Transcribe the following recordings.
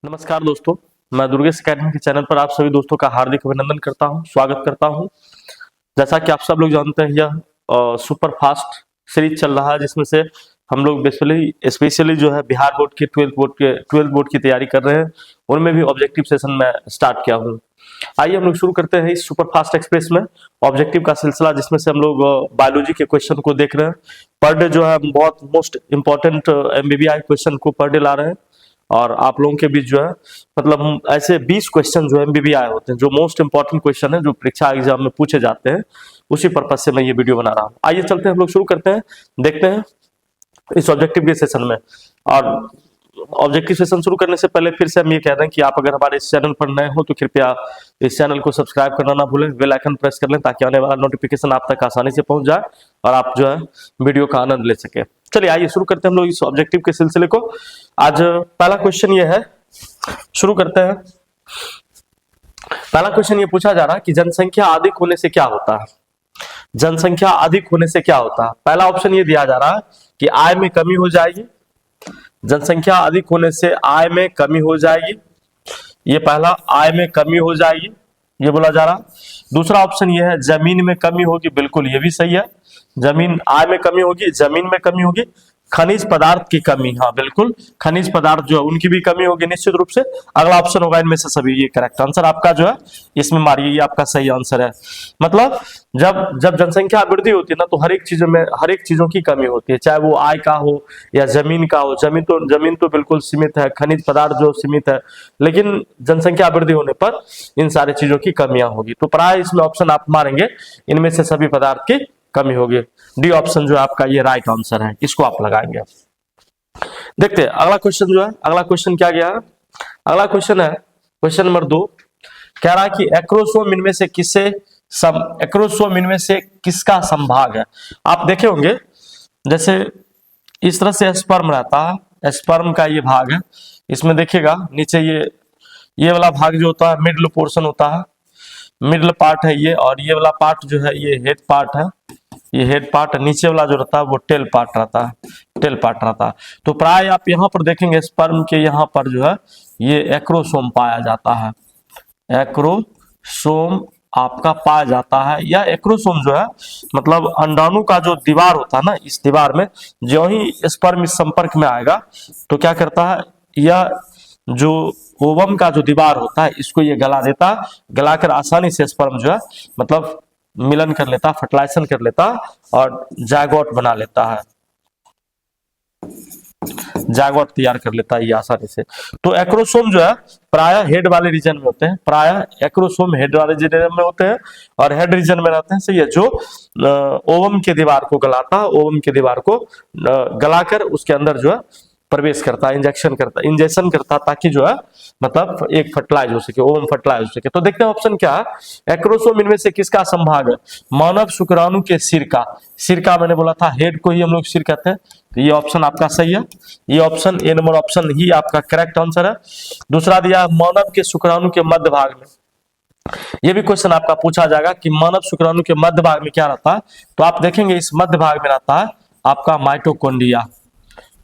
नमस्कार दोस्तों, मैं दुर्गेश अकेडमी के चैनल पर आप सभी दोस्तों का हार्दिक अभिनंदन करता हूं, स्वागत करता हूं। जैसा कि आप सब लोग जानते हैं, यह सुपर फास्ट सीरीज चल रहा है जिसमें से हम लोग स्पेशली जो है बिहार बोर्ड के 12th बोर्ड की तैयारी कर रहे हैं। उनमें भी ऑब्जेक्टिव सेशन में स्टार्ट किया हूँ। आइए हम लोग शुरू करते हैं इस सुपर फास्ट एक्सप्रेस में ऑब्जेक्टिव का सिलसिला, जिसमें से हम लोग बायोलॉजी के क्वेश्चन को देख रहे हैं। पर डे जो है बहुत मोस्ट इंपॉर्टेंट MBBI क्वेश्चन को पर डे ला रहे हैं और आप लोगों के बीच जो है मतलब ऐसे 20 क्वेश्चन जो MBBI होते हैं, जो मोस्ट इंपॉर्टेंट क्वेश्चन है, जो परीक्षा एग्जाम में पूछे जाते हैं, उसी पर्पज से मैं ये वीडियो बना रहा हूँ। आइए चलते हैं, हम लोग शुरू करते हैं, देखते हैं इस ऑब्जेक्टिव के सेशन में। और ऑब्जेक्टिव सेशन शुरू करने से पहले फिर से हम ये कह रहे हैं कि आप अगर हमारे इस चैनल पर नए हो तो कृपया इस चैनल को सब्सक्राइब करना ना भूलें, बेल आइकन प्रेस कर लें ताकि आने वाला नोटिफिकेशन आप तक आसानी से पहुंच जाए और आप जो है वीडियो का आनंद ले सके। चलिए आइए शुरू करते हैं हम लोग इस ऑब्जेक्टिव के सिलसिले को। आज पहला क्वेश्चन ये है, शुरू करते हैं। पहला क्वेश्चन ये पूछा जा रहा है कि जनसंख्या अधिक होने से क्या होता है। जनसंख्या अधिक होने से क्या होता है। पहला ऑप्शन ये दिया जा रहा है कि आय में कमी हो जाएगी। जनसंख्या अधिक होने से आय में कमी हो जाएगी, ये पहला, आय में कमी हो जाएगी ये बोला जा रहा। दूसरा ऑप्शन ये है जमीन में कमी होगी, बिल्कुल ये भी सही है। जमीन, आय में कमी होगी, जमीन में कमी होगी। खनिज पदार्थ की कमी, हाँ बिल्कुल, खनिज पदार्थ जो है उनकी भी कमी होगी निश्चित रूप से। अगला ऑप्शन होगा इनमें से सभी, ये करेक्ट आंसर आपका जो है इसमें मारिए, ये आपका सही आंसर है। मतलब जब जनसंख्या वृद्धि होती है ना, तो हर एक चीजों की कमी होती है, चाहे वो आय का हो या जमीन का हो। जमीन तो बिल्कुल सीमित है, खनिज पदार्थ जो सीमित है, लेकिन जनसंख्या वृद्धि होने पर इन सारी चीजों की कमियां होगी। तो प्राय इसमें ऑप्शन आप मारेंगे, इनमें से सभी पदार्थ की कमी होगी। डी ऑप्शन जो है आपका ये राइट आंसर है, इसको आप लगाएंगे। देखते हैं अगला क्वेश्चन जो है, अगला क्वेश्चन क्या गया है। अगला क्वेश्चन है क्वेश्चन नंबर 2, कह रहा है कि एक्रोसोम इनमें से किसका संभाग है। आप देखे होंगे जैसे इस तरह से स्पर्म रहता है, स्पर्म का ये भाग है, इसमें देखिएगा नीचे ये वाला भाग जो होता है मिडल पोर्शन होता है, मिडल पार्ट है ये, और ये वाला पार्ट जो है ये हेड पार्ट है, ये हेड पार्ट। नीचे वाला जो रहता है वो टेल पार्ट रहता है, टेल पार्ट रहता है। तो प्राय आप यहाँ पर देखेंगे स्पर्म के यहाँ पर जो है ये एक्रोसोम पाया जाता है, एक्रोसोम आपका पाया जाता है। या एक्रोसोम जो है मतलब अंडाणु का जो दीवार होता है ना, इस दीवार में जो ही स्पर्म इस संपर्क में आएगा तो क्या करता है, यह जो ओवम का जो दीवार होता है इसको ये गला देता है, गलाकर आसानी से स्पर्म जो है मतलब मिलन कर लेता, फर्टिलाइजेशन कर लेता और जायगोट बना लेता है, जायगोट तैयार कर लेता है ये आसानी से। तो एक्रोसोम जो है प्राय हेड वाले रीजन में होते हैं, प्राय एक्रोसोम हेड वाले रीजन में होते हैं और हेड रीजन में रहते हैं। सही है, जो ओवम के दीवार को गलाता है, ओवम के दीवार को गलाकर उसके अंदर जो है प्रवेश करता है, इंजेक्शन करता ताकि जो है मतलब एक फर्टिलाइज हो सके, ओवम फर्टिलाइज हो सके। तो देखते हैं ऑप्शन क्या है, एक्रोसोम इनमें से किसका संभाग है। मानव शुक्राणु के सिर का, सिर का मैंने बोला था, हेड को ही हम लोग सिर कहते हैं। तो ये ऑप्शन आपका सही है, ये ऑप्शन ए नंबर ऑप्शन ही आपका करेक्ट आंसर है। दूसरा दिया मानव के शुक्राणु के मध्य भाग में, ये भी क्वेश्चन आपका पूछा जाएगा कि मानव शुक्राणु के मध्य भाग में क्या रहता है। तो आप देखेंगे इस मध्य भाग में रहता है आपका माइटोकॉन्ड्रिया,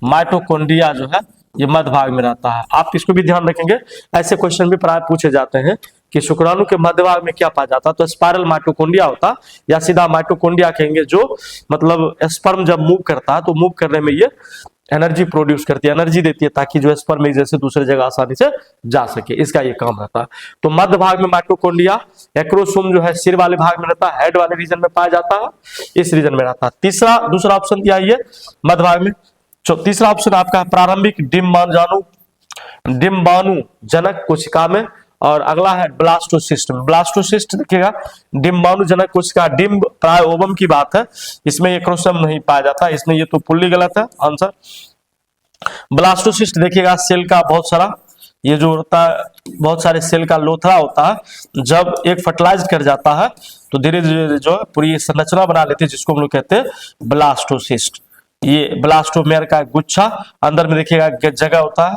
माइटोकॉन्ड्रिया जो है ये मध्य भाग में रहता है। आप इसको भी ध्यान रखेंगे, ऐसे क्वेश्चन भी प्राय पूछे जाते हैं कि शुक्राणु के मध्य भाग में क्या पाया जाता है। तो स्पाइरल माइटोकॉन्ड्रिया होता या सीधा माइटोकॉन्ड्रिया कहेंगे, जो मतलब स्पर्म जब मूव करता है तो मूव करने में ये एनर्जी प्रोड्यूस करती है, एनर्जी देती है ताकि जो स्पर्म एक जैसे दूसरे जगह आसानी से जा सके, इसका ये काम रहता है। तो मध्य भाग में माइटोकॉन्ड्रिया, एक्रोसोम जो है सिर वाले भाग में रहता है, हेड वाले रीजन में पाया जाता है, इस रीजन में रहता है। दूसरा ऑप्शन दिया ये मध्य भाग में। तीसरा ऑप्शन आपका प्रारंभिक डिम्बाणु जनक कोशिका में, और अगला है ब्लास्टोसिस्ट में। ब्लास्टोसिस्ट देखिएगा डिम्बाणु जनक कोशिका, डिम्ब प्राय ओवम की बात है, इसमें ये क्रोमोसोम नहीं पाया जाता, इसमें ये तो फुल्ली गलत है आंसर। ब्लास्टोसिस्ट देखिएगा सेल का बहुत सारा, ये जो होता है बहुत सारे सेल का लोथड़ा होता है, जब एक फर्टिलाइज कर जाता है तो धीरे धीरे जो पूरी संरचना बना लेते हैं, जिसको हम लोग कहते हैं ब्लास्टोसिस्ट। ये ब्लास्टोमेयर का गुच्छा, अंदर में देखिएगा जगह होता है,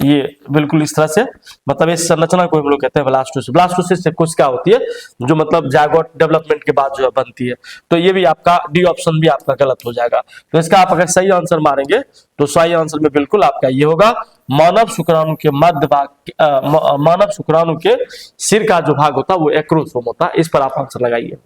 ये बिल्कुल इस तरह से, मतलब इस संरचना को हम लोग कहते हैं ब्लास्टोसिस्ट। ब्लास्टोसिस्ट से कोशिका होती है जो मतलब जायगोट डेवलपमेंट के बाद जो है बनती है। तो ये भी आपका डी ऑप्शन भी आपका गलत हो जाएगा। तो इसका आप अगर सही आंसर मारेंगे तो सही आंसर में बिल्कुल आपका ये होगा, मानव शुक्राणु के मध्य भाग, मानव शुक्राणु के सिर का जो भाग होता है वो एक्रोसोम होता है। इस पर आप आंसर लगाइए।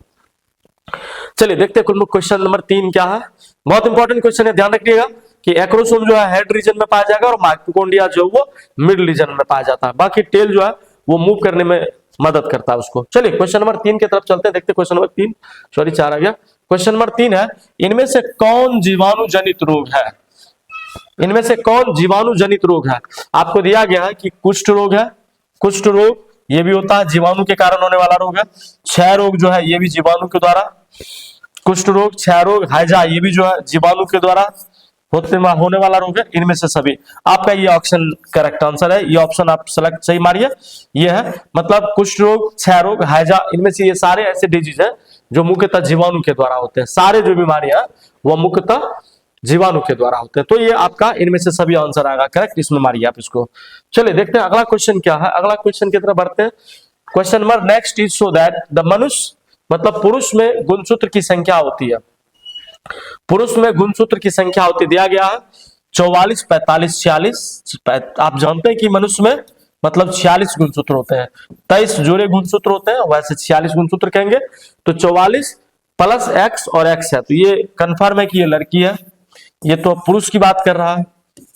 चलिए देखते हैं क्वेश्चन नंबर 3 क्या है। बहुत इंपॉर्टेंट क्वेश्चन है, ध्यान रखिएगा कि एक्रोसोम जो है हेड रीजन में पाया जाएगा और माइटोकॉन्ड्रिया जो वो मिड रीजन में पाया जाता है। बाकी टेल जो है वो मूव करने में मदद करता है उसको। चलिए क्वेश्चन नंबर 3 की तरफ चलते हैं, देखते हैं क्वेश्चन नंबर 3, सॉरी 4 आ गया। क्वेश्चन नंबर 3 है, इनमें से कौन जीवाणु जनित रोग है? इनमें से कौन जीवाणु जनित रोग है? आपको दिया गया है कि कुष्ठ रोग है, कुष्ठ रोग ये भी होता है जीवाणु के कारण होने वाला रोग है। क्षय रोग जो है ये भी जीवाणु के द्वारा, कुष्ठ रोग, क्षय रोग, हैजा ये भी जो है जीवाणु के द्वारा होने वाला रोग है। इनमें से सभी आपका ये ऑप्शन करेक्ट आंसर है। ये ऑप्शन आप सेलेक्ट सही मारिए। ये है मतलब कुष्ठ रोग, क्षय रोग, हैजा, इनमें से ये सारे ऐसे डिजीज है जो मुख्यतः जीवाणु के द्वारा होते हैं। सारे जो बीमारियां वो मुख्यतः जीवाणु के द्वारा होते हैं। तो ये आपका इनमें से सभी आंसर आएगा करेक्ट, इसमें मारिए आप इसको। चलिए देखते हैं अगला क्वेश्चन क्या है। अगला क्वेश्चन की तरफ बढ़ते हैं। Question number next is so that the मनुष्य मतलब पुरुष में गुणसूत्र की संख्या होती है। पुरुष में गुणसूत्र की संख्या होती दिया गया है 44, 45, 46। आप जानते हैं कि मनुष्य में मतलब 46 गुणसूत्र होते हैं, 23 जोड़े गुणसूत्र होते हैं, वैसे 46 गुणसूत्र कहेंगे। तो 44 प्लस एक्स और एक्स है, तो ये कंफर्म है कि ये लड़की है। ये तो पुरुष की बात कर रहा है,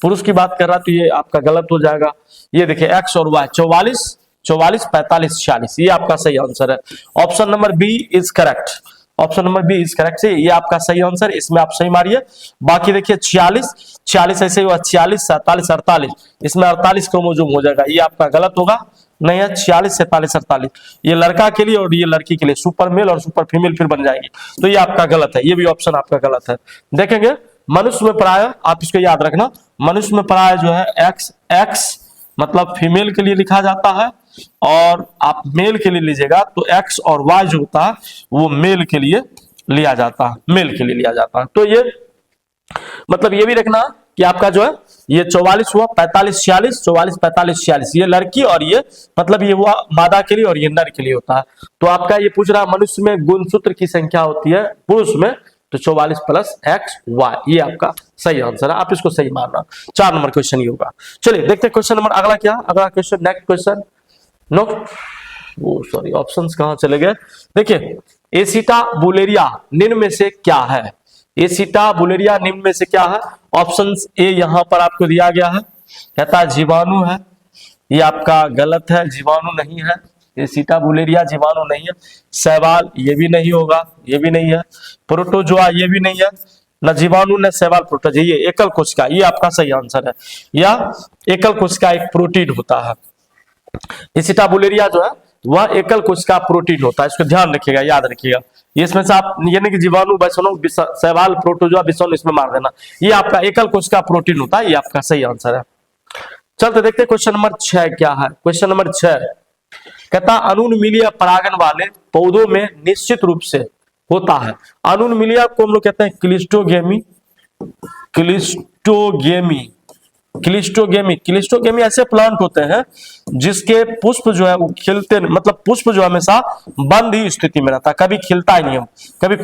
पुरुष की बात कर रहा है, तो ये आपका गलत हो जाएगा। ये देखिए एक्स और वाई 44, 45, 45, 46 ये आपका सही आंसर है। Option number B is correct. Option number B is correct से ये आपका सही आंसर, इसमें आप सही मारिए। बाकी देखिए 46, 46 ऐसे हुआ 46, 47, 48, इसमें 48 क्रोमोसोम हो जाएगा, ये आपका गलत होगा। नहीं है 46, 47, 48 ये लड़का के लिए और ये लड़की के लिए, सुपर मेल और सुपर फीमेल फिर बन जाएगी, तो ये आपका गलत है। ये भी ऑप्शन आपका गलत है। देखेंगे मनुष्य में प्राय, आप इसको याद रखना, मनुष्य में प्राय जो है एक्स, एक्स मतलब फीमेल के लिए लिखा जाता है, और आप मेल के लिए लीजिएगा तो एक्स और वाई जो होता है वो मेल के लिए लिया जाता है, मेल के लिए लिया जाता है। तो ये मतलब ये भी रखना कि आपका जो है ये 44 हुआ, 45, 46, 44, 45, 46 ये लड़की, और ये मतलब ये हुआ मादा के लिए और ये नर के लिए होता है। तो आपका ये पूछ रहा है मनुष्य में गुणसूत्र की संख्या होती है पुरुष में तो 44 प्लस एक्स वाई, ये आपका सही आंसर है। आप इसको सही मानना। 4 नंबर क्वेश्चन ये होगा। चलिए देखते हैं क्वेश्चन नंबर अगला क्या, अगला क्वेश्चन नेक्स्ट क्वेश्चन नो वो सॉरी ऑप्शंस कहां चले गए। देखिए एसिटाबुलेरिया निम्न में से क्या है? एसिटाबुलेरिया निम्न में से क्या है? ऑप्शंस ए यहां पर आपको दिया गया है, कहता है जीवाणु है, ये आपका गलत है, जीवाणु नहीं है। एसिटाबुलेरिया जीवाणु नहीं है। शैवाल ये भी नहीं होगा, ये भी नहीं है। प्रोटोजोआ ये भी नहीं है, न जीवाणु न शैवाल प्रोटोजोआ, ये एकल कोशिका, ये आपका सही आंसर है। या एकल कोशिका एक प्रोटीन होता है। एसिटाबुलेरिया जो है वह एकल कोशिका प्रोटीन होता है, इसको ध्यान रखिएगा, याद रखिएगा। ये इसमें से आप यानी कि जीवाणु, वैष्णव, शैवाल, प्रोटोजोआ, विषाणु इसमें मार देना, ये आपका एकल कोशिका प्रोटीन होता है, ये आपका सही आंसर है। चलते देखते हैं क्वेश्चन नंबर 6 क्या है। क्वेश्चन नंबर 6 कहता अनुन्मीलिय परागन वाले पौधों में निश्चित रूप से होता है। अनुन्मीलिय को हम लोग कहते हैं क्लिस्टोगेमी, क्लिस्टोगेमी, क्लिस्टोगेमी, क्लिस्टोगेमी ऐसे प्लांट होते हैं जिसके पुष्प जो है वो खिलते, मतलब पुष्प जो हमेशा बंद ही स्थिति में रहता है, कभी खिलता ही नहीं, कभी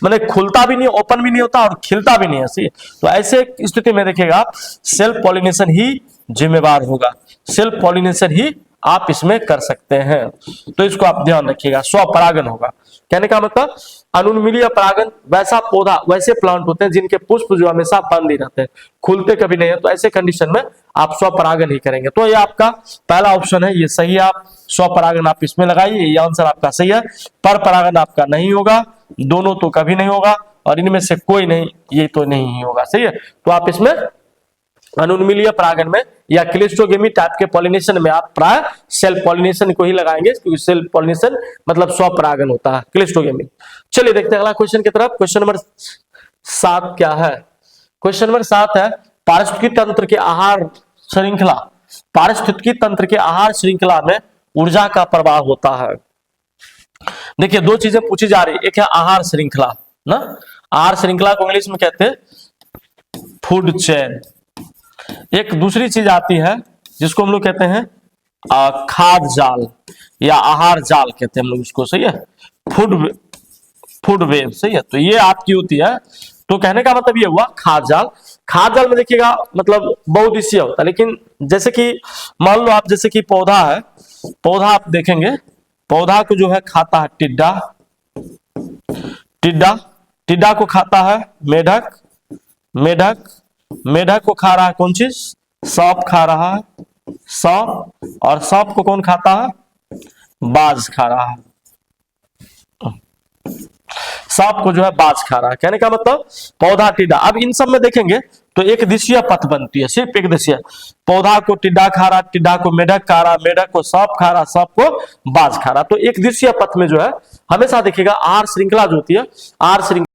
माने खुलता भी नहीं, ओपन भी नहीं होता और खिलता भी नहीं है। तो ऐसे स्थिति में देखिएगा सेल्फ पॉलिनेशन ही जिम्मेवार होगा, सेल्फ पॉलिनेशन ही आप इसमें कर सकते हैं, तो इसको आप ध्यान रखिएगा। स्वपरागन होगा, कहने का मतलब अनुन्मीलिय परागन वैसा पौधा, वैसे प्लांट होते हैं जिनके पुष्प जो हमेशा बंद ही रहते हैं, खुलते कभी नहीं है, तो ऐसे कंडीशन में आप स्वपरागन ही करेंगे। तो ये आपका पहला ऑप्शन है, ये सही है। आप स्वपरागन आप इसमें लगाइए, ये आंसर आपका सही है। पर परागन आपका नहीं होगा, दोनों तो कभी नहीं होगा, और इनमें से कोई नहीं, ये तो नहीं ही होगा, सही है। तो आप इसमें अनुन्मीलिय परागन में या क्लिस्टोगेमी टाइप के पॉलिनेशन में आप प्राय सेल्फ पॉलिनेशन को ही लगाएंगे, क्योंकि सेल्फ पॉलिनेशन मतलब स्वपरागन होता है, क्लिस्टोगेमी। चलिए देखते हैं अगला क्वेश्चन की तरफ। क्वेश्चन नंबर 7 क्या है? क्वेश्चन नंबर 7 है पारिस्थितिकी तंत्र के आहार श्रृंखला, पारिस्थितिकी तंत्र के आहार श्रृंखला में ऊर्जा का प्रवाह होता है। देखिए दो चीजें पूछी जा रही, एक है आहार श्रृंखला ना, आहार श्रृंखला को इंग्लिश में कहते हैं फूड चेन, एक दूसरी चीज आती है जिसको हम लोग कहते हैं खाद्य जाल या आहार जाल कहते हैं हम लोग इसको, सही है, फूड वेब, सही है। तो ये आपकी होती है। तो कहने का मतलब ये हुआ खाद्य जाल। खाद्य जाल में देखिएगा मतलब बहुउद्देशीय होता है, लेकिन जैसे कि मान लो आप, जैसे कि पौधा है, पौधा आप देखेंगे, पौधा को जो है खाता है टिड्डा, टिड्डा को खाता है मेढक, मेढक को खा रहा है कौन चीज, सांप खा रहा है, सांप, और सांप को कौन खाता है, बाज खा रहा है, सांप को जो है बाज खा रहा है। कहने का मतलब पौधा टिड्डा। अब इन सब में देखेंगे तो एक दिशीय पथ बनती है, सिर्फ एक दिशीय। पौधा को टिड्डा खा रहा, टिड्डा को मेढक खा रहा, मेढक को सांप खा रहा, सांप को बाज खा रहा। तो एक दिशीय पथ में जो है हमेशा देखिएगा आहार श्रृंखला जो होती है, आहार श्रृंखला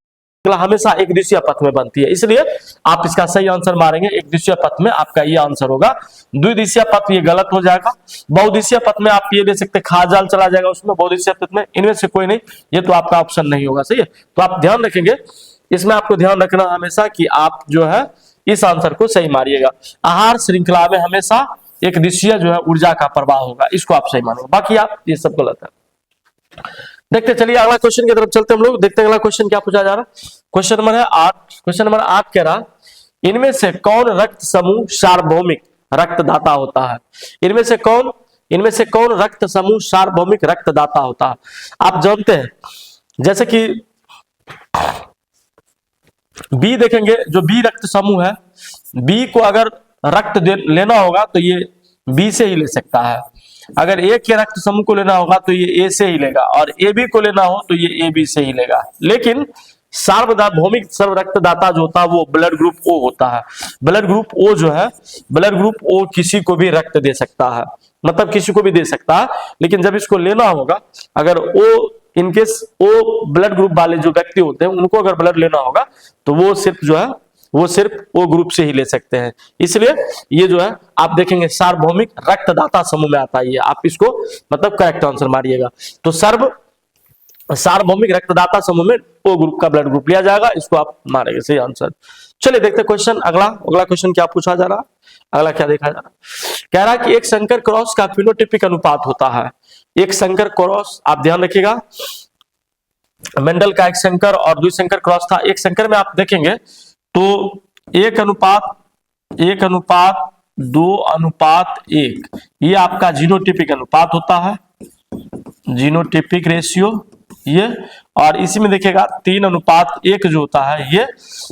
हमेशा एक दिशीय पथ में बनती है। इसलिए आप इसका सही आंसर मारेंगे एक दिशीय पथ में, आपका ये आंसर होगा। द्विदिशीय पथ ये गलत हो जाएगा। बहुदिशीय पथ में आप ये ले सकते, खाद्य जाल चला जाएगा उसमें, बहुदिशीय पथ में इनमें से कोई नहीं, ये तो आपका ऑप्शन नहीं होगा, सही है। तो आप ध्यान रखेंगे इसमें, आपको ध्यान रखना हमेशा कि आप जो है इस आंसर को सही मारिएगा। आहार श्रृंखला में हमेशा एक दिशीय जो है ऊर्जा का प्रवाह होगा, इसको आप सही मानेंगे, बाकी आप ये सब गलत है। देखते चलिए अगला क्वेश्चन की तरफ चलते हम लोग, देखते हैं अगला क्वेश्चन क्या पूछा जा रहा है। क्वेश्चन नंबर है 8। क्वेश्चन नंबर 8 कह रहा, इनमें से कौन रक्त समूह सार्वभौमिक रक्तदाता होता है। इनमें से कौन रक्त समूह सार्वभौमिक रक्तदाता होता है। आप जानते हैं जैसे कि बी देखेंगे, जो बी रक्त समूह है, बी को अगर रक्त लेना होगा तो ये बी से ही ले सकता है। अगर ए के रक्त समूह को लेना होगा तो ये ए से ही लेगा, और ए बी को लेना हो तो ये ए बी से ही लेगा। लेकिन सार्वभौमिक सर्व रक्तदाता जो होता है वो ब्लड ग्रुप ओ होता है। ब्लड ग्रुप ओ जो है, ब्लड ग्रुप ओ किसी को भी रक्त दे सकता है, मतलब किसी को भी दे सकता है। लेकिन जब इसको लेना होगा, अगर ओ इनकेस ओ ब्लड ग्रुप वाले जो व्यक्ति होते हैं उनको अगर ब्लड लेना होगा तो वो सिर्फ जो है वो सिर्फ ओ ग्रुप से ही ले सकते हैं। इसलिए ये जो है आप देखेंगे सार्वभौमिक रक्तदाता समूह में आता है। आप इसको मतलब करेक्ट आंसर मारिएगा। तो सार्वभौमिक रक्तदाता समूह में ओ ग्रुप का ब्लड ग्रुप लिया जाएगा, इसको आप मारेंगे सही आंसर। चलिए देखते हैं क्वेश्चन अगला क्वेश्चन क्या पूछा जा रहा, अगला क्या देखा जा रहा। कह रहा कि एक संकर क्रॉस का फिनोटाइपिक अनुपात होता है। एक संकर क्रॉस, आप ध्यान रखिएगा, मेंडल का एक संकर और द्विसंकर क्रॉस था। एक संकर में आप देखेंगे तो 1:2:1 ये आपका जीनोटाइपिक अनुपात होता है, जीनोटाइपिक रेशियो ये, और इसी में देखिएगा 3:1 जो होता है ये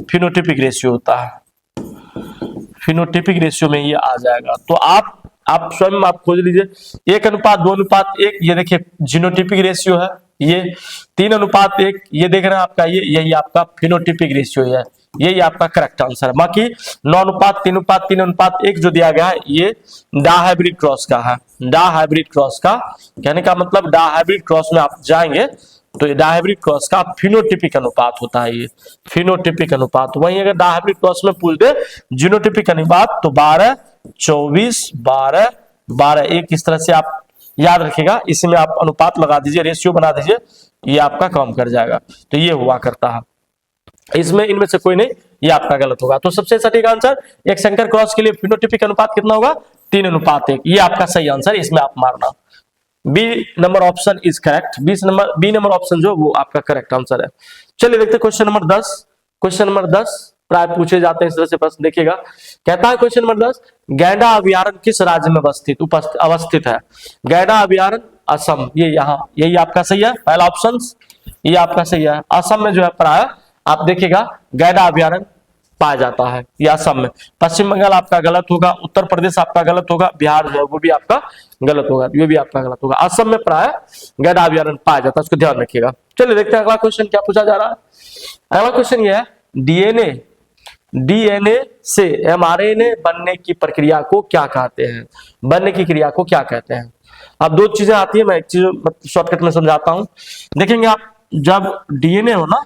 फिनोटाइपिक रेशियो होता है। फिनोटाइपिक रेशियो में ये आ जाएगा। तो आप स्वयं आप खोज लीजिए, 1:2:1 ये देखिए जीनोटाइपिक रेशियो है, ये 3:1 ये देख रहे हैं आपका, ये यही आपका फिनोटाइपिक रेशियो है, यही आपका करेक्ट आंसर है। बाकी 9:3:3:1 जो दिया गया है ये डाहाइब्रिड क्रॉस का है। डाहाइब्रिड क्रॉस का कहने का मतलब डाहाइब्रिड क्रॉस में आप जाएंगे तो ये डाहाइब्रिड क्रॉस का फिनोटाइपिक अनुपात होता है, ये फिनोटाइपिक अनुपात। वहीं अगर डाहाइब्रिड क्रॉस में पूछ दे जीनोटाइपिक अनुपात तो 12:24:12:1 इस तरह से आप याद रखिएगा। इसमें आप अनुपात लगा दीजिए, रेशियो बना दीजिए, ये आपका काम कर जाएगा। तो ये हुआ करता है, इसमें इनमें से कोई नहीं, ये आपका गलत होगा। तो सबसे सटीक आंसर एक संकर क्रॉस के लिए फिनोटाइपिक अनुपात कितना होगा, 3:1, ये आपका सही आंसर, इसमें आप मारना। B number option is correct, B number option जो वो आपका करेक्ट आंसर है। चलिए देखते हैं क्वेश्चन नंबर 10। क्वेश्चन नंबर 10 प्राय पूछे जाते हैं इस तरह से प्रश्न, देखिएगा। कहता है क्वेश्चन नंबर 10, गैंडा अभयारण्य किस राज्य में अवस्थित है। गैंडा अभयारण्य असम, ये यहाँ, यही आपका सही है, पहला ऑप्शन ये आपका सही है। असम में जो है प्राय आप देखिएगा गैंडा अभयारण्य पाया जाता है, ये असम में। पश्चिम बंगाल आपका गलत होगा, उत्तर प्रदेश आपका गलत होगा, बिहार जो है वो भी आपका गलत होगा, ये भी आपका गलत होगा। असम में प्राय गैंडा अभयारण्य पाया जाता है, उसको ध्यान रखिएगा। चलिए देखते हैं अगला क्वेश्चन क्या पूछा जा रहा है। अगला क्वेश्चन ये है, डीएनए से एमआरएनए बनने की प्रक्रिया को क्या कहते हैं। बनने की क्रिया को क्या कहते हैं। अब दो चीजें आती है, मैं एक चीज शॉर्टकट में समझाता हूं। देखेंगे आप, जब डीएनए हो ना,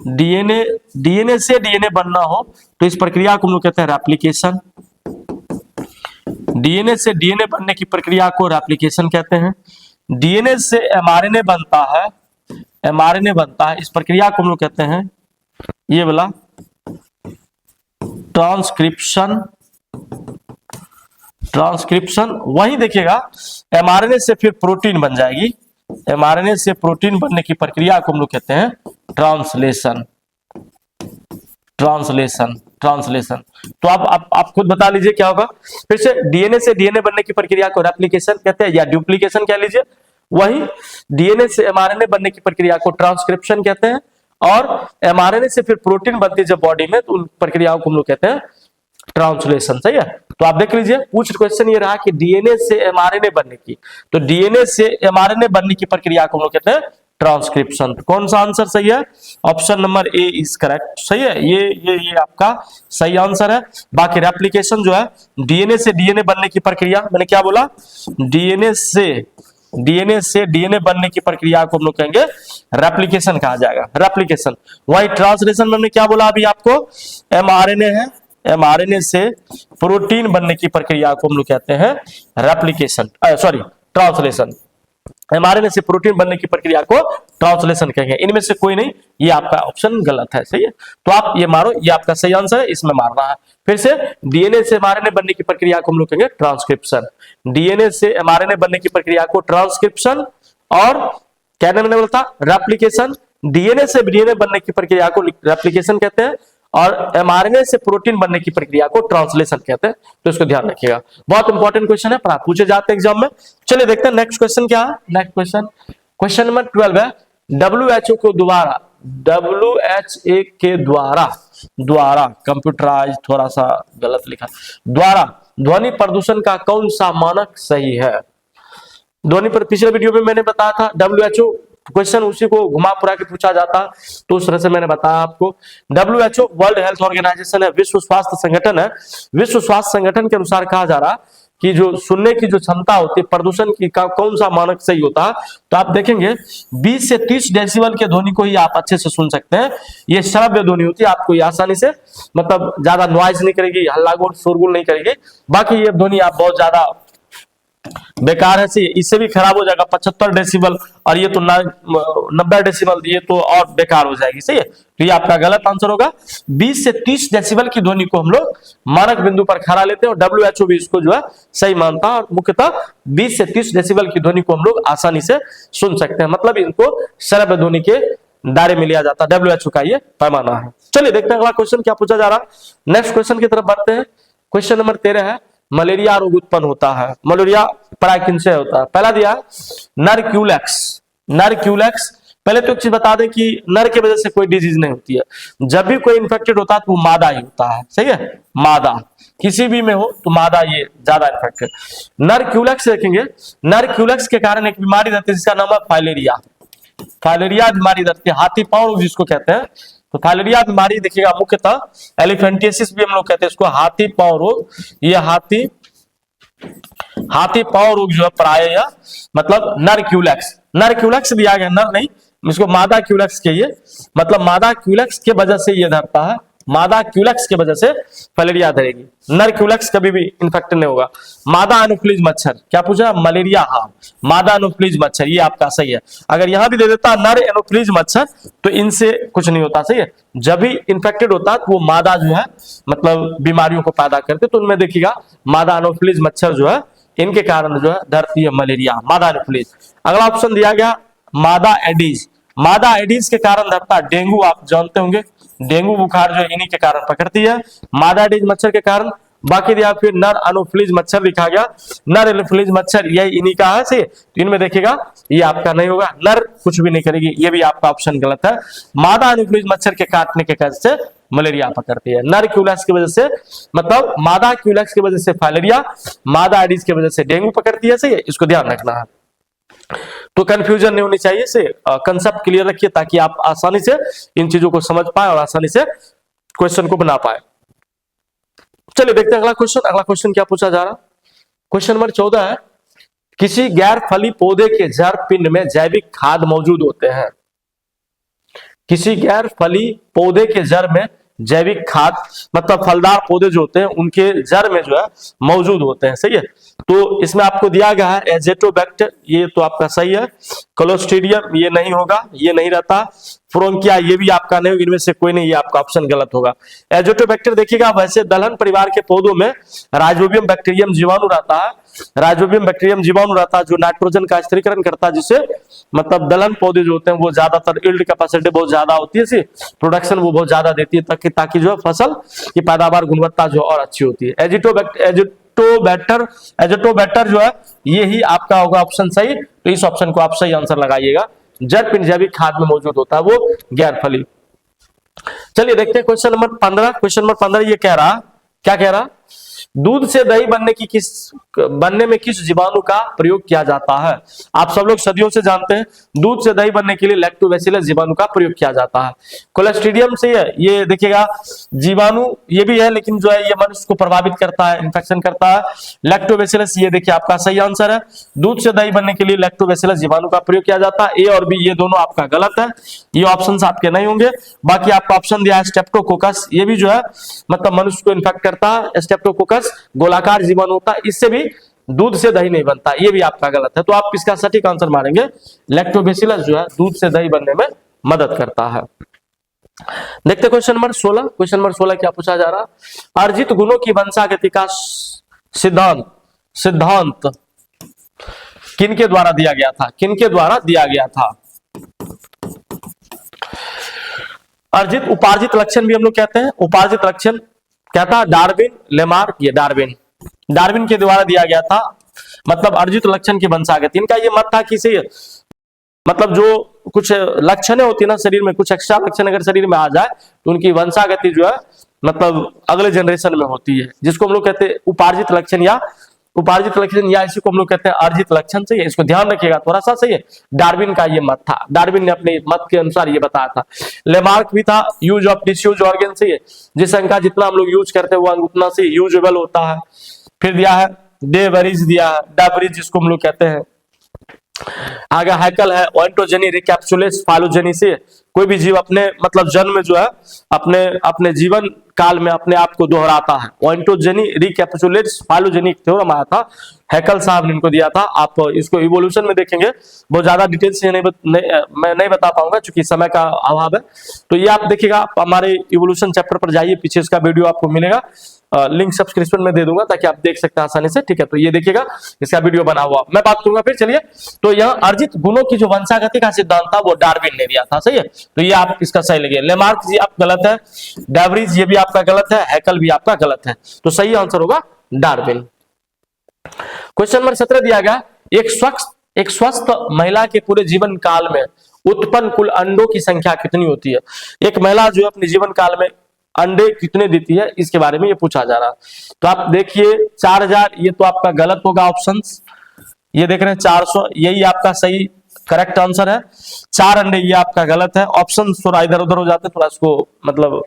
डीएनए से डीएनए बनना हो तो इस प्रक्रिया को हम लोग कहते हैं रेप्लिकेशन। डीएनए से डीएनए बनने की प्रक्रिया को रेप्लिकेशन कहते हैं। डीएनए से एमआरएनए बनता है, इस प्रक्रिया को हम लोग कहते हैं ये वाला ट्रांसक्रिप्शन ट्रांसक्रिप्शन, वही देखिएगा एमआरएनए से फिर प्रोटीन बन जाएगी, एमआरएनए से प्रोटीन बनने की प्रक्रिया को हम लोग कहते हैं ट्रांसलेशन, ट्रांसलेशन, ट्रांसलेशन। तो आप खुद बता लीजिए क्या होगा। फिर से डीएनए से डीएनए बनने की प्रक्रिया को रेप्लिकेशन कहते हैं या डुप्लीकेशन कह लीजिए, वही डीएनए से एमआरएनए बनने की प्रक्रिया को ट्रांसक्रिप्शन कहते हैं, और एमआरएनए से फिर प्रोटीन बनती है जब बॉडी में तो उन प्रक्रियाओं को हम लोग कहते हैं ट्रांसलेशन। सही है, तो आप देख लीजिए पूछ क्वेश्चन ये रहा कि डीएनए से एमआरएनए बनने की, तो डीएनए से एमआरएनए बनने की प्रक्रिया को हम लोग कहते हैं ट्रांसक्रिप्शन। तो कौन सा आंसर सही है? Option number A is correct. सही है, ये आपका सही आंसर है। बाकी रेप्लिकेशन जो है डीएनए से डीएनए बनने की प्रक्रिया, मैंने क्या बोला, डीएनए से डीएनए बनने की प्रक्रिया को हम लोग कहेंगे रेप्लिकेशन कहा जाएगा, रेप्लिकेशन। वही ट्रांसलेशन में क्या बोला अभी आपको, एमआरएनए है, एमआरएनए से प्रोटीन बनने की प्रक्रिया को हम लोग कहते हैं रेप्लिकेशन, सॉरी ट्रांसलेशन। एमआरएनए से प्रोटीन बनने की प्रक्रिया को ट्रांसलेशन कहेंगे। इनमें से कोई नहीं, ये आपका ऑप्शन गलत है। सही है, तो आप ये मारो, ये आपका सही आंसर है, इसमें मारना है। फिर से डीएनए से एमआरएनए बनने की प्रक्रिया को हम लोग कहेंगे ट्रांसक्रिप्शन, डीएनए से एमआरएनए बनने की प्रक्रिया को ट्रांसक्रिप्शन, और क्या मैंने बोला था, रेप्लिकेशन। डीएनए से डीएनए बनने की प्रक्रिया को रेप्लिकेशन कहते हैं, और एमआरएनए से प्रोटीन बनने की प्रक्रिया को ट्रांसलेशन कहते हैं। तो इसको ध्यान रखिएगा, बहुत इंपॉर्टेंट क्वेश्चन है, पर पूछे जाते हैं एग्जाम में। चलिए देखते हैं नेक्स्ट क्वेश्चन क्या है। नेक्स्ट क्वेश्चन, क्वेश्चन नंबर 12 है, WHO को द्वारा, WHA के द्वारा कंप्यूटराइज, थोड़ा सा गलत लिखा, द्वारा ध्वनि प्रदूषण का कौन सा मानक सही है? ध्वनि पर पिछले वीडियो में मैंने बताया था WHO, क्वेश्चन उसी को घुमा पुरा के पूछा जाता, तो उस तरह से मैंने बताया आपको। WHO वर्ल्ड हेल्थ ऑर्गेनाइजेशन है, विश्व स्वास्थ्य संगठन है। विश्व स्वास्थ्य संगठन के अनुसार कहा जा रहा कि जो सुनने की जो क्षमता होती है प्रदूषण की का कौन सा मानक सही होता है, तो आप देखेंगे 20 से 30 डेसिबल के ध्वनि को ही आप अच्छे से सुन सकते हैं। ये श्रव्य ध्वनि होती है, आपको ये आसानी से, मतलब ज्यादा नॉइज नहीं करेगी, हल्ला गोल शोरगुल नहीं करेगी। बाकी ये ध्वनि आप बहुत ज्यादा बेकार है, इससे भी खराब हो जाएगा 75 डेसिबल, और ये तो 90 डेसिबल, ये तो और बेकार हो जाएगी। सही है, तो ये आपका गलत आंसर होगा। 20 से 30 डेसिबल की ध्वनि को हम लोग मानक बिंदु पर खड़ा लेते हैं, और WHO भी इसको जो है सही मानता है, और मुख्यतः 20 से 30 डेसिबल की ध्वनि को हम लोग आसानी से सुन सकते हैं, मतलब इनको श्रव्य ध्वनि के दायरे में लिया जाता है। WHO का ये पैमाना है। चलिए देखते हैं अगला क्वेश्चन क्या पूछा जा रहा है। नेक्स्ट क्वेश्चन की तरफ बढ़ते हैं। क्वेश्चन नंबर 13 है, मलेरिया रोग उत्पन्न होता है, मलेरिया प्राय किनसे होता है? पहला दिया नरक्यूलैक्स, नरक्यूलैक्स। पहले तो एक चीज बता दें कि नर के वजह से कोई डिजीज नहीं होती है, जब भी कोई इन्फेक्टेड होता है तो वो मादा ही होता है। सही है, मादा, किसी भी में हो तो मादा ये ज्यादा इन्फेक्टेड। नरक्यूलैक्स देखेंगे, नरक्यूलैक्स के कारण एक बीमारी रहती है जिसका नाम है फाइलेरिया, फाइलेरिया बीमारी रहती है, हाथी पांव रोग जिसको कहते हैं। तो फाइलेरिया बीमारी देखिएगा मुख्यतः एलिफेंटियासिस भी हम लोग कहते हैं इसको, हाथी पांव रोग। ये हाथी पांव रोग जो है प्राय मतलब नरक्यूलैक्स, नरक्यूलैक्स दिया गया, नर नहीं, इसको मादा क्यूलैक्स कहिए, मतलब मादा क्यूलैक्स के वजह से ये धरता है, मादा क्यूलैक्स के वजह से फाइलेरिया धरेगी। नर क्यूलैक्स कभी भी इन्फेक्टेड नहीं होगा। मादा एनोफिलीज मच्छर, क्या पूछा, मलेरिया, हाँ मादा एनोफिलीज मच्छर, ये आपका सही है। अगर यहां भी दे देता नर एनोफिलीज मच्छर तो इनसे कुछ नहीं होता। सही है, जब भी इन्फेक्टेड होता तो वो मादा जो है मतलब बीमारियों को पैदा करते, तो उनमें देखिएगा मादा एनोफिलीज मच्छर जो है इनके कारण जो है धरती है मलेरिया, मादा एनोफिलीज। अगला ऑप्शन दिया गया मादा एडीज, मादा एडीज के कारण धरता डेंगू, आप जानते होंगे डेंगू बुखार जो इन्हीं के कारण पकड़ती है, मादा एडीज मच्छर के कारण। बाकी दिया फिर नर एनोफिलीज मच्छर लिखा गया, नर एनोफिलीज मच्छर यही इन्हीं का है। तो इनमें देखिएगा ये आपका नहीं होगा, नर कुछ भी नहीं करेगी, ये भी आपका ऑप्शन गलत है। मादा एनोफिलीज मच्छर के काटने के कारण से मलेरिया पकड़ती है, नर क्यूलैक्स की वजह से, मतलब मादा क्यूलैक्स की वजह से फाइलेरिया, मादा एडीज की वजह से डेंगू पकड़ती है। सही है, इसको ध्यान रखना है, तो कंफ्यूजन नहीं होनी चाहिए। से कंसेप्ट क्लियर रखिए ताकि आप आसानी से इन चीजों को समझ पाए और आसानी से क्वेश्चन को बना पाए। चलिए देखते हैं अगला क्वेश्चन। अगला क्वेश्चन क्या पूछा जा रहा, क्वेश्चन नंबर 14 है, किसी गैर फली पौधे के जड़ पिंड में जैविक खाद मौजूद होते हैं, किसी गैर फली पौधे के जड़ में जैविक खाद मतलब फलदार पौधे जो होते हैं उनके जड़ में जो है मौजूद होते हैं। सही है, तो इसमें आपको दिया गया है एजेटोबैक्टर, ये तो आपका सही है। क्लोस्ट्रीडियम ये नहीं होगा, ये नहीं रहता। फ्रोंकिया ये भी आपका नहीं, इनमें से कोई नहीं, ये आपका ऑप्शन गलत होगा। एजेटोबैक्टर देखिएगा, वैसे दलहन परिवार के पौधों में राइजोबियम बैक्टीरियम जीवाणु रहता है, राइजोबियम बैक्टीरियम जीवाणु रहता है जो नाइट्रोजन का स्थिरीकरण करता है, जिससे मतलब दलहन पौधे जो होते हैं वो ज्यादातर यील्ड कैपेसिटी बहुत ज्यादा होती है, प्रोडक्शन वो बहुत ज्यादा देती है, ताकि जो है फसल की पैदावार गुणवत्ता जो और अच्छी होती है। एजेटोबैक्टर जो है ये ही आपका होगा ऑप्शन सही, तो इस ऑप्शन को आप सही आंसर लगाइएगा। जड़ पिंड जैविक खाद में मौजूद होता है वो गैर फली। चलिए देखते हैं क्वेश्चन नंबर 15। क्वेश्चन नंबर 15 ये कह रहा, क्या कह रहा, दूध से दही बनने में किस जीवाणु का प्रयोग किया जाता है। आप सब लोग सदियों से जानते हैं दूध से दही बनने के लिए लैक्टोबैसिलस जीवाणु का प्रयोग किया जाता है। क्लोस्ट्रीडियम से ये देखिएगा जीवाणु ये भी है, लेकिन जो है ये मनुष्य को प्रभावित करता है, इन्फेक्शन करता है। लैक्टोबैसिलस ये देखिए आपका सही आंसर है। दूध से दही बनने के लिए लैक्टोबैसिलस जीवाणु का प्रयोग किया जाता है। ए और बी ये दोनों आपका गलत है, ये ऑप्शन आपके नहीं होंगे। बाकी आपका ऑप्शन दिया है स्ट्रेप्टोकोकस, ये भी जो है मतलब मनुष्य को इन्फेक्ट करता है। स्ट्रेप्टोकोकस गोलाकार जीवाणु होता है, इससे भी दूध से दही नहीं बनता, ये भी आपका गलत है। तो आप इसका सटीक आंसर मारेंगे लैक्टोबैसिलस जो है दूध से दही बनने में मदद करता है। देखते क्वेश्चन नंबर 16। क्वेश्चन नंबर 16 क्या पूछा जा रहा, अर्जित गुणों की वंशागति का सिद्धांत किनके द्वारा दिया गया था, किनके द्वारा दिया गया था। अर्जित उपार्जित लक्षण भी हम लोग कहते हैं, उपार्जित लक्षण कहता है डार्विन, लेमार्क, ये डार्विन के द्वारा दिया गया था। मतलब अर्जित लक्षण की वंशागति, इनका ये मत था कि से मतलब जो कुछ लक्षणें होती है ना शरीर में, कुछ एक्स्ट्रा लक्षण अगर शरीर में आ जाए तो उनकी वंशागति जो है मतलब अगले जनरेशन में होती है, जिसको हम लोग कहते हैं उपार्जित लक्षण या इसी को हम लोग कहते हैं अर्जित लक्षण। सही है, इसको ध्यान रखिएगा थोड़ा सा। सही है, डार्विन का ये मत था, डार्विन ने अपने मत के अनुसार ये बताया था। लेमार्क भी था, यूज ऑफ डिसयूज ऑर्गन। से जिस अंग का जितना हम लोग यूज करते हैं वो अंग उतना से यूजेबल होता है। फिर दिया है डेवरीज, दिया है डाबरीज जिसको हम लोग कहते हैं। आगे हैकल है, ओएंटोजेनी, रिकैप्सुलेट्स, फाइलोजेनी। से कोई भी जीव अपने मतलब जन्म में जो है अपने जीवन काल में अपने आप को दोहराता है। ओएंटोजेनी, रिकैप्सुलेट्स, फाइलोजेनी एक थ्योरम आया था, हैकल साहब ने इनको दिया था। आप इसको इवोल्यूशन में देखेंगे, बहुत ज्यादा डिटेल से मैं नहीं बता पाऊंगा क्योंकि समय का अभाव है। तो ये आप देखिएगा, हमारे इवोल्यूशन चैप्टर पर जाइए, पीछे इसका वीडियो आपको मिलेगा, लिंक सब्सक्रिप्शन में दे दूंगा ताकि आप देख सकते हैं आसानी से। ठीक है, तो ये देखिएगा इसका वीडियो बना हुआ, मैं बात करूंगा फिर। चलिए, तो यहाँ अर्जित गुणों की जो वंशागति का सिद्धांत था वो डार्विन ने दिया था। सही है, तो ये आप इसका सही लगे। लेमार्क जी आप गलत है, डाबरीज ये भी आपका गलत है, हैकल भी आपका गलत है, तो सही आंसर होगा डार्विन। क्वेश्चन नंबर 17 दिया गया, एक स्वस्थ महिला के पूरे जीवन काल में उत्पन्न कुल अंडों की संख्या कितनी होती है। एक महिला जो अपने जीवन काल में अंडे कितने देती है, इसके बारे में ये पूछा जा रहा है। तो आप देखिए 4000, ये तो आपका गलत होगा ऑप्शंस। ये देख रहे हैं 400, यही आपका सही करेक्ट आंसर है। 4 अंडे ये आपका गलत है। ऑप्शन थोड़ा इधर उधर हो जाते हैं, थोड़ा इसको मतलब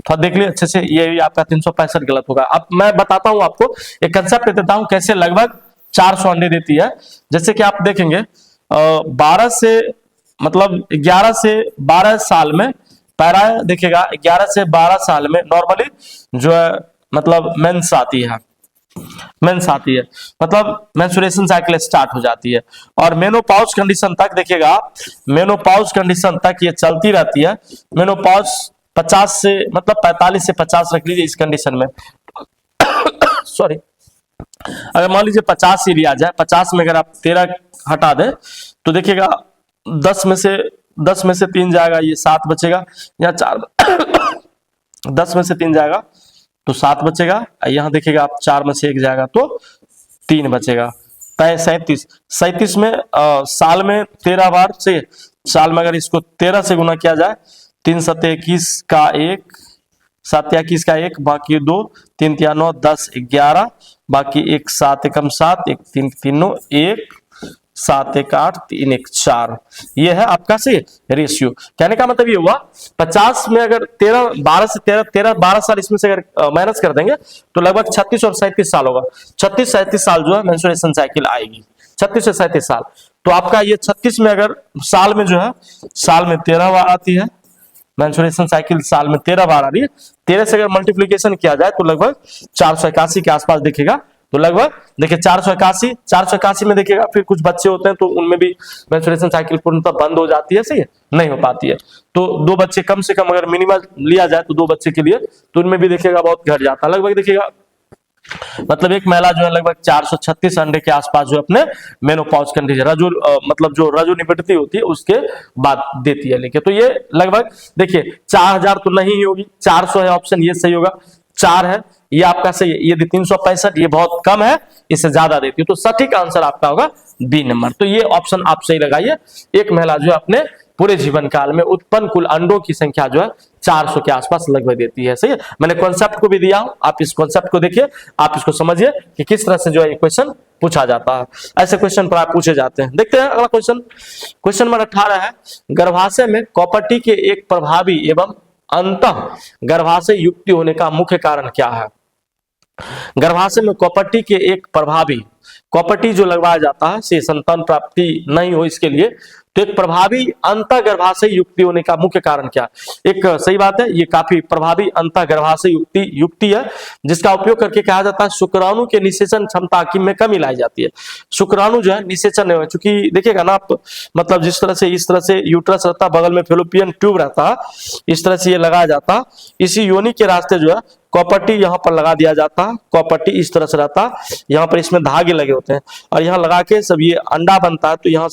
थोड़ा देख लिया अच्छे से। ये आपका 365 गलत होगा। अब मैं बताता हूं आपको, एक कंसेप्ट देता हूं कैसे लगभग 400 अंडे देती है। जैसे कि आप देखेंगे 11 से 12 साल में पैरा देखिएगा, 11 से 12 साल में नॉर्मली जो है मतलब मेंस आती है, मतलब मेंस्ट्रुएशन साइकिल स्टार्ट हो जाती है। और मेनोपॉज कंडीशन तक देखिएगा, मेनोपॉज कंडीशन तक ये चलती रहती है। मेनोपॉज 50 से मतलब 45 से 50 रख लीजिए इस कंडीशन में। सॉरी, अगर मान लीजिए 50 ही लिया जाए, 50 में अगर आप 13 हटा दें तो देखिएगा 10 में से 3 जाएगा, ये 7 बचेगा। यहाँ 4 10 में से 3 जाएगा तो 7 बचेगा। यहाँ देखिएगा आप 4 में से 1 जाएगा तो 3 बचेगा। 37 में साल में 13 बार से, साल में अगर इसको 13 से गुना किया जाए, 3 7 21 का 1, 7 21 का 1, बाकी 2, 3 3 9 10 11, बाकी 1 7 एकम 7, 1 3 3 9 1, 7 1 8 3 1 4। ये है आपका से रेशियो। कहने का मतलब ये हुआ 50 में अगर 12 साल इसमें से अगर माइनस कर देंगे तो लगभग 36 और 37 साल होगा। 36-37 साल जो है मेंस्ट्रुएशन साइकिल आएगी, 36 से 37 साल। तो आपका ये 36 में अगर साल में जो है, साल में 13 बार आती है मेंस्ट्रुएशन साइकिल साल में 13 बार आ रही है, 13 से अगर मल्टीप्लीकेशन किया जाए तो लगभग 481 के आसपास दिखेगा। तो लगभग देखिए 481 में देखिएगा, फिर कुछ बच्चे होते हैं तो उनमें भी मेंस्ट्रुएशन साइकिल पूर्णतः बंद हो जाती है, सही है, नहीं हो पाती है। तो 2 बच्चे कम से कम अगर मिनिमम लिया जाए तो 2 बच्चे के लिए, तो उनमें भी देखिएगा बहुत घट जाता है। लगभग देखिएगा मतलब एक महिला जो है लगभग 436 अंडे के आसपास जो अपने मेनोपॉज कंडीशन मतलब जो रजोनिबिडिटी होती है उसके बाद देती है लेके। तो ये लगभग देखिए 4000 तो नहीं ही होगी, 400 है ऑप्शन, ये सही होगा। 4 है ये आपका सही है, ये 365 ये बहुत कम है, इससे ज्यादा देती है। तो सटीक आंसर आपका होगा बी नंबर। तो ये ऑप्शन आप सही लगाइए। एक महिला जो अपने पूरे जीवन काल में उत्पन्न कुल अंडों की संख्या जो है 400 के आसपास लगभग देती है, सही है। मैंने कॉन्सेप्ट को भी दिया हूं, आप इस कॉन्सेप्ट को देखिए, आप इसको समझिए कि किस तरह से जो है ये क्वेश्चन पूछा जाता है। ऐसे क्वेश्चन पर आप पूछे जाते हैं। देखते हैं अगला क्वेश्चन। क्वेश्चन नंबर 18 है, गर्भाशय में कॉपर्टी के एक प्रभावी एवं अंतः गर्भाशय युक्ति होने का मुख्य कारण क्या है? गर्भाशय में कॉपर्टी के एक प्रभावी, कॉपर्टी जो लगवाया जाता है से संतान प्राप्ति नहीं हो इसके लिए, तो एक प्रभावी अंतः गर्भाशय युक्ति होने का मुख्य कारण क्या? एक सही बात है, ये काफी प्रभावी अंतः गर्भाशय युक्ति है जिसका उपयोग करके कहा जाता है शुक्राणु के निषेचन क्षमता की में कमी लाई जाती है। शुक्राणु जो है निषेचन नहीं, चूंकि देखिएगा ना आप, मतलब जिस तरह से इस तरह से यूट्रस रहता है, बगल में फेलोपियन ट्यूब रहता है, इस तरह से ये लगाया जाता है, इसी योनि के रास्ते जो है कॉपर्टी यहाँ पर लगा दिया जाता है। कॉपर्टी इस तरह से रहता है, यहाँ पर इसमें धागे लगे होते हैं और यहाँ लगा के सब ये अंडा बनता है। तो यहाँ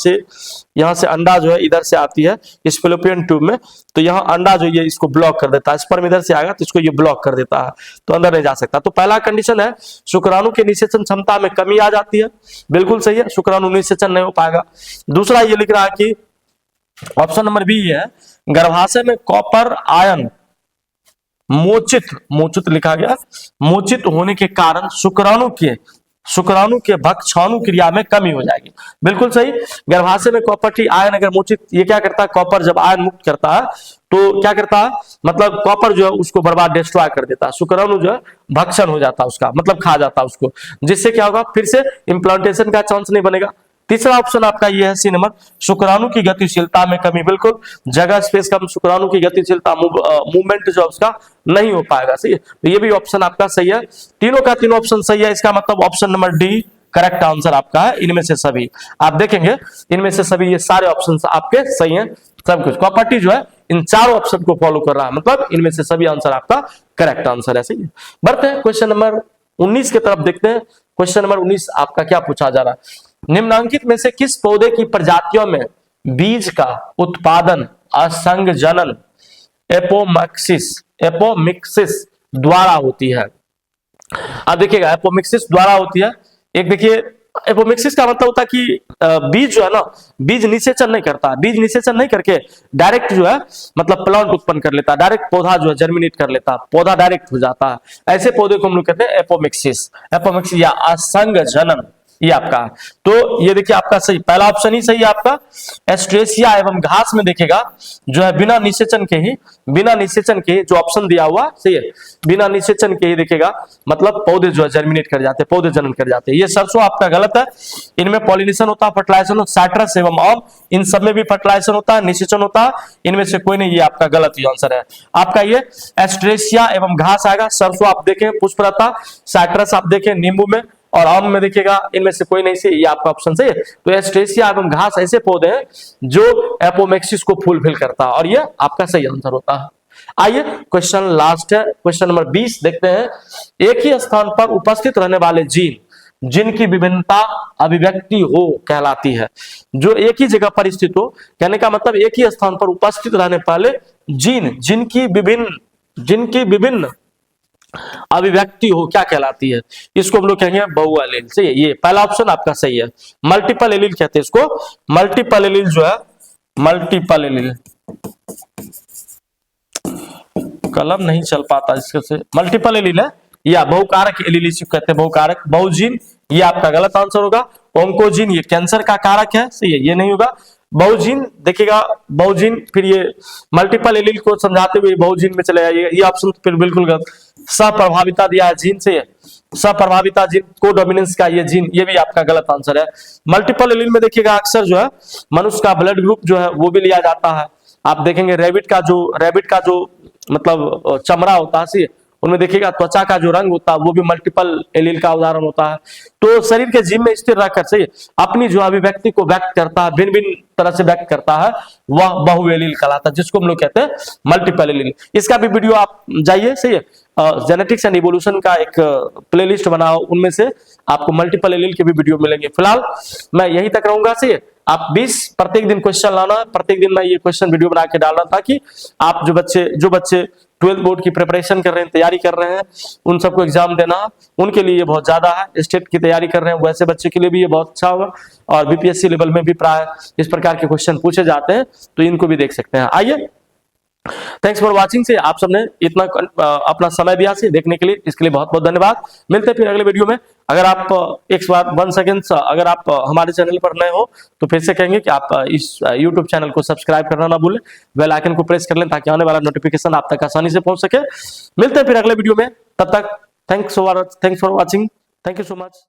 से अंडा जो है इधर से आती है इस फेलोपियन ट्यूब में, तो यहाँ अंडा जो ये इसको ब्लॉक कर देता है। स्पर्म इधर से आएगा तो इसको ये ब्लॉक कर देता है, तो अंदर नहीं जा सकता। तो पहला कंडीशन है शुक्राणु के निषेचन क्षमता में कमी आ जाती है, बिल्कुल सही है, शुक्राणु निषेचन नहीं हो पाएगा। दूसरा ये लिख रहा है कि ऑप्शन नंबर बी है, गर्भाशय में कॉपर आयन मोचित लिखा गया, मोचित होने के कारण शुक्राणु के भक्षाणु क्रिया में कमी हो जाएगी, बिल्कुल सही। गर्भाशय में कॉपर आयन अगर मोचित, ये क्या करता है, कॉपर जब आयन मुक्त करता है तो क्या करता है, मतलब कॉपर जो है उसको बर्बाद डिस्ट्रॉय कर देता है, शुक्राणु जो है भक्षण हो जाता है उसका, मतलब खा जाता है उसको, जिससे क्या होगा, फिर से इम्प्लांटेशन का चांस नहीं बनेगा। तीसरा ऑप्शन आपका ये है सी नंबर, शुक्राणु की गतिशीलता में कमी, बिल्कुल जगह स्पेस कम, शुक्राणु की गतिशीलता मूवमेंट जो उसका नहीं हो पाएगा, सही है। तो ये भी ऑप्शन आपका सही है, तीनों का तीनों ऑप्शन सही है। इसका मतलब option number D correct answer आपका है। इनमें से सभी आप देखेंगे, इनमें से सभी ये सारे ऑप्शन आपके सही हैं, सब कुछ कॉपर्टी जो है इन चारों ऑप्शन को फॉलो कर रहा है, मतलब इनमें से सभी आंसर आपका करेक्ट आंसर है, सही है। बढ़ते हैं क्वेश्चन नंबर 19 की तरफ, देखते हैं क्वेश्चन नंबर 19 आपका क्या पूछा जा रहा है। निम्नलिखित में से किस पौधे की प्रजातियों में बीज का उत्पादन असंगजनन एपोमिक्सिस द्वारा होती है? अब देखिएगा एपोमिक्सिस द्वारा होती है। एक देखिए एपोमिक्सिस का मतलब होता है कि बीज जो है ना, बीज निषेचन नहीं करता, बीज निषेचन नहीं करके डायरेक्ट जो है मतलब प्लांट उत्पन्न कर लेता, डायरेक्ट पौधा जो है जर्मिनेट कर लेता, पौधा डायरेक्ट हो जाता है। ऐसे पौधे को हम लोग कहते हैं एपोमिक्सिस या असंगजनन, ये आपका। तो ये देखिए आपका सही, पहला ऑप्शन ही सही है आपका। एस्ट्रेसिया एवं घास में देखिएगा जो है बिना निषेचन के ही जो ऑप्शन दिया हुआ सही है, बिना निषेचन के ही देखिएगा मतलब पौधे जो है जर्मिनेट कर जाते हैं, पौधे जन्म कर जाते हैं। ये सरसों आपका गलत है, इनमें पॉलिनेशन होता है, फर्टिलाइजेशन, साइट्रस एवं आम, इन सब में भी फर्टिलाइजेशन होता है, निषेचन होता है, इनमें से कोई नहीं, ये आपका गलत ही आंसर है। आपका ये एस्ट्रेसिया एवं घास आएगा। सरसों आप देखें पुष्पलता, साइट्रस आप देखें नींबू में, और आम में देखिएगा इनमें से कोई नहीं से, ये आपका ऑप्शन सही है। तो एस्ट्रेसिया एवं घास ऐसे पौधे हैं जो एपोमिक्सिस को फुलफिल करता है, और ये आपका सही आंसर होता है। आइए क्वेश्चन लास्ट है, क्वेश्चन नंबर 20 देखते हैं। एक ही स्थान पर उपस्थित रहने वाले जीन जिनकी विभिन्नता अभिव्यक्ति हो कहलाती है। जो एक ही जगह पर स्थित हो, कहने का मतलब एक ही स्थान पर उपस्थित रहने वाले जीन जिनकी विभिन्न अभिव्यक्ति हो क्या कहलाती है? इसको हम लोग कहेंगे बहुएलील, सही है। ये पहला ऑप्शन आपका सही है, मल्टीपल एलील कहते हैं इसको। मल्टीपल एलील जो है, मल्टीपल एलील, कलम नहीं चल पाता इसके से, मल्टीपल एलील है या बहुकारक एलील इसी कहते हैं, बहुकारक। बहुजीन ये आपका गलत आंसर होगा। ओंकोजीन ये कैंसर का कारक है, सही है, ये नहीं होगा। बहुजीन देखिएगा, बहुजीन फिर ये मल्टीपल एलील को समझाते हुए बहुजीन में चले जाइए, ये ऑप्शन फिर बिल्कुल गलत। सप्रभाविता दिया है जीन से, सप्रभाविता जीन को डोमिनेंस का ये जीन, ये भी आपका गलत आंसर है। मल्टीपल एलील में देखिएगा अक्सर जो है मनुष्य का ब्लड ग्रुप जो है वो भी लिया जाता है, आप देखेंगे रैबिट का जो मतलब चमड़ा होता है, सही है, उनमें देखिएगा त्वचा का जो रंग होता है वो भी मल्टीपल एलील का उदाहरण होता है। तो शरीर के जीव में स्थिर रहकर, सही है, अपनी जो अभिव्यक्ति को व्यक्त करता है, भिन्न भिन्न तरह से व्यक्त करता है, वह बहुएलील कहलाता है, जिसको हम लोग कहते हैं मल्टीपल एलील। इसका भी वीडियो आप जाइए, सही है, जेनेटिक्स एंड इवोल्यूशन का एक प्लेलिस्ट बना हो, उनमें से आपको मल्टीपल एलील के भी वीडियो मिलेंगे। फिलहाल मैं यही तक रहूंगा, सही है। आप 20 प्रत्येक दिन क्वेश्चन लाना, प्रत्येक दिन मैं ये क्वेश्चन वीडियो बना के डालना, ताकि आप जो बच्चे 12th बोर्ड की प्रिपरेशन कर रहे हैं, तैयारी कर रहे हैं, उन सबको एग्जाम देना, उनके लिए ये बहुत ज्यादा है। स्टेट की तैयारी कर रहे हैं वैसे बच्चे के लिए भी ये बहुत अच्छा होगा, और बीपीएससी लेवल में भी प्राय इस प्रकार के क्वेश्चन पूछे जाते हैं, तो इनको भी देख सकते हैं। आइए, थैंक्स फॉर वाचिंग। से आप सबने इतना अपना समय दिया से देखने के लिए, इसके लिए बहुत बहुत धन्यवाद। मिलते हैं फिर अगले वीडियो में। अगर आप एक बात 1 सेकेंड, अगर आप हमारे चैनल पर नए हो तो फिर से कहेंगे कि आप इस यूट्यूब चैनल को सब्सक्राइब करना ना भूलें, बेल आइकन को प्रेस कर लें, ताकि आने वाला नोटिफिकेशन आप तक आसानी से पहुंच सके। मिलते हैं फिर अगले वीडियो में, तब तक thanks for watching, thank you so much.